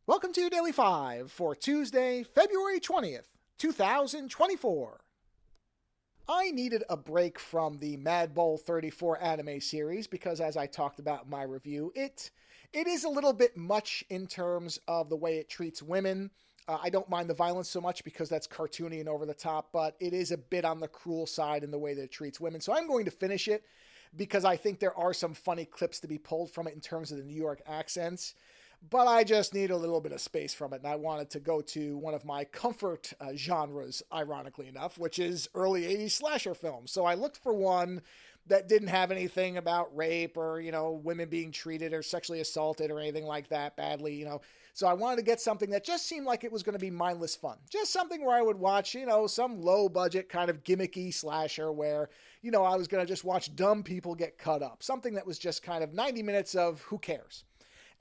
Welcome to your Daily 5 for Tuesday, February 20th, 2024. I needed a break from the Mad Bull 34 anime series because, as I talked about in my review, it is a little bit much in terms of the way it treats women. I don't mind the violence so much because that's cartoony and over the top, but it is a bit on the cruel side in the way that it treats women. So I'm going to finish it because I think there are some funny clips to be pulled from it in terms of the New York accents. But I just need a little bit of space from it, and I wanted to go to one of my comfort genres, ironically enough, which is early 80s slasher films. So I looked for one that didn't have anything about rape or, women being treated or sexually assaulted or anything like that badly, So I wanted to get something that just seemed like it was going to be mindless fun. Just something where I would watch, some low-budget kind of gimmicky slasher where, I was going to just watch dumb people get cut up. Something that was just kind of 90 minutes of who cares.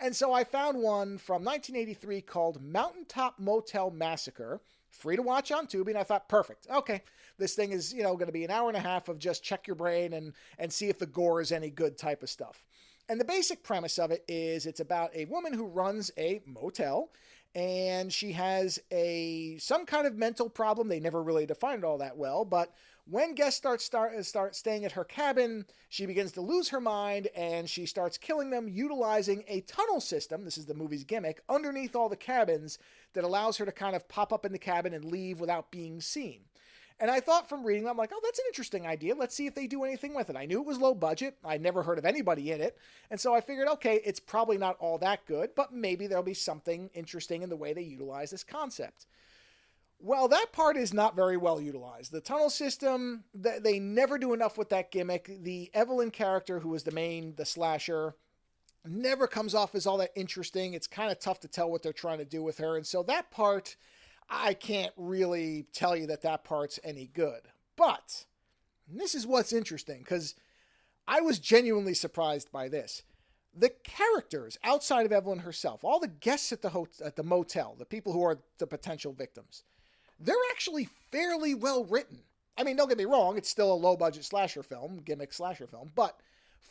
And so I found one from 1983 called Mountaintop Motel Massacre, free to watch on Tubi, and I thought, perfect. Okay, this thing is, going to be an hour and a half of just check your brain and see if the gore is any good type of stuff. And the basic premise of it is it's about a woman who runs a motel, and she has some kind of mental problem. They never really define it all that well, but when guests start staying at her cabin, she begins to lose her mind, and she starts killing them utilizing a tunnel system, this is the movie's gimmick, underneath all the cabins that allows her to kind of pop up in the cabin and leave without being seen. And I thought from reading, I'm like, oh, that's an interesting idea. Let's see if they do anything with it. I knew it was low budget. I never heard of anybody in it. And so I figured, okay, it's probably not all that good, but maybe there'll be something interesting in the way they utilize this concept. Well, that part is not very well utilized. The tunnel system, they never do enough with that gimmick. The Evelyn character, who is the slasher, never comes off as all that interesting. It's kind of tough to tell what they're trying to do with her. And so that part, I can't really tell you that part's any good. But this is what's interesting, because I was genuinely surprised by this. The characters outside of Evelyn herself, all the guests at the motel, the people who are the potential victims, they're actually fairly well written. I mean, don't get me wrong, it's still a low-budget slasher film, gimmick slasher film, but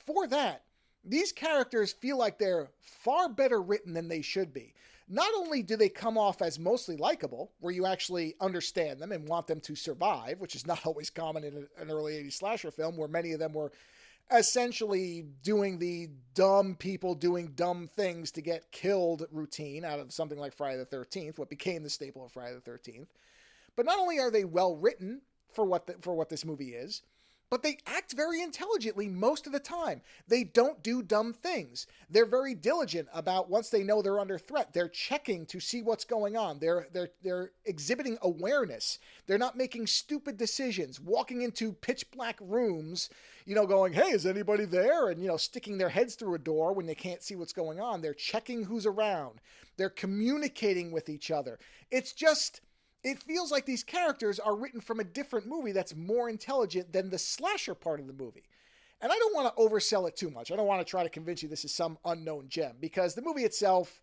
for that, these characters feel like they're far better written than they should be. Not only do they come off as mostly likable, where you actually understand them and want them to survive, which is not always common in an early 80s slasher film, where many of them were essentially doing the dumb people doing dumb things to get killed routine out of something like Friday the 13th, what became the staple of Friday the 13th. But not only are they well written for what this movie is, but they act very intelligently most of the time. They don't do dumb things. They're very diligent about once they know they're under threat. They're checking to see what's going on. They're exhibiting awareness. They're not making stupid decisions, walking into pitch black rooms, going, hey, is anybody there? And, sticking their heads through a door when they can't see what's going on. They're checking who's around. They're communicating with each other. It feels like these characters are written from a different movie that's more intelligent than the slasher part of the movie. And I don't want to oversell it too much. I don't want to try to convince you this is some unknown gem, because the movie itself,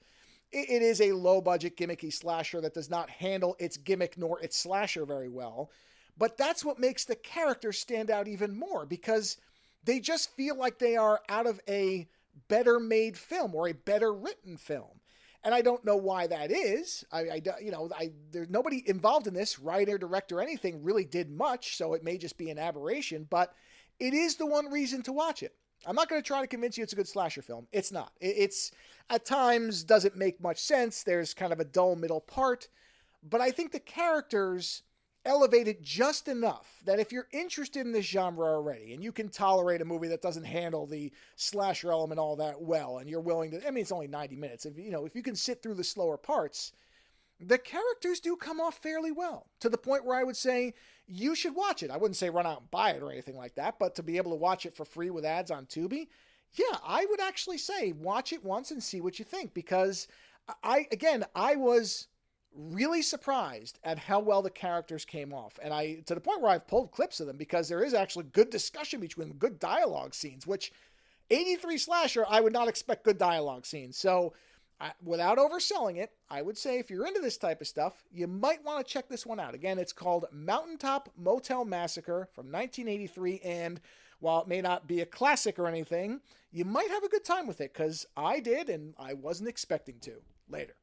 it is a low-budget, gimmicky slasher that does not handle its gimmick nor its slasher very well. But that's what makes the characters stand out even more, because they just feel like they are out of a better-made film or a better-written film. And I don't know why that is. There's nobody involved in this, writer, director, anything, really did much, so it may just be an aberration, but it is the one reason to watch it. I'm not going to try to convince you it's a good slasher film. It's not. It's, at times, doesn't make much sense. There's kind of a dull middle part, but I think the characters elevate it just enough that if you're interested in this genre already and you can tolerate a movie that doesn't handle the slasher element all that well, and you're willing to, it's only 90 minutes. If you can sit through the slower parts, the characters do come off fairly well, to the point where I would say you should watch it. I wouldn't say run out and buy it or anything like that, but to be able to watch it for free with ads on Tubi, yeah, I would actually say watch it once and see what you think, because I was really surprised at how well the characters came off. And to the point where I've pulled clips of them, because there is actually good discussion between them, good dialogue scenes, which 83 slasher, I would not expect good dialogue scenes. So without overselling it, I would say if you're into this type of stuff, you might want to check this one out. Again, it's called Mountaintop Motel Massacre from 1983. And while it may not be a classic or anything, you might have a good time with it, because I did, and I wasn't expecting to. Later.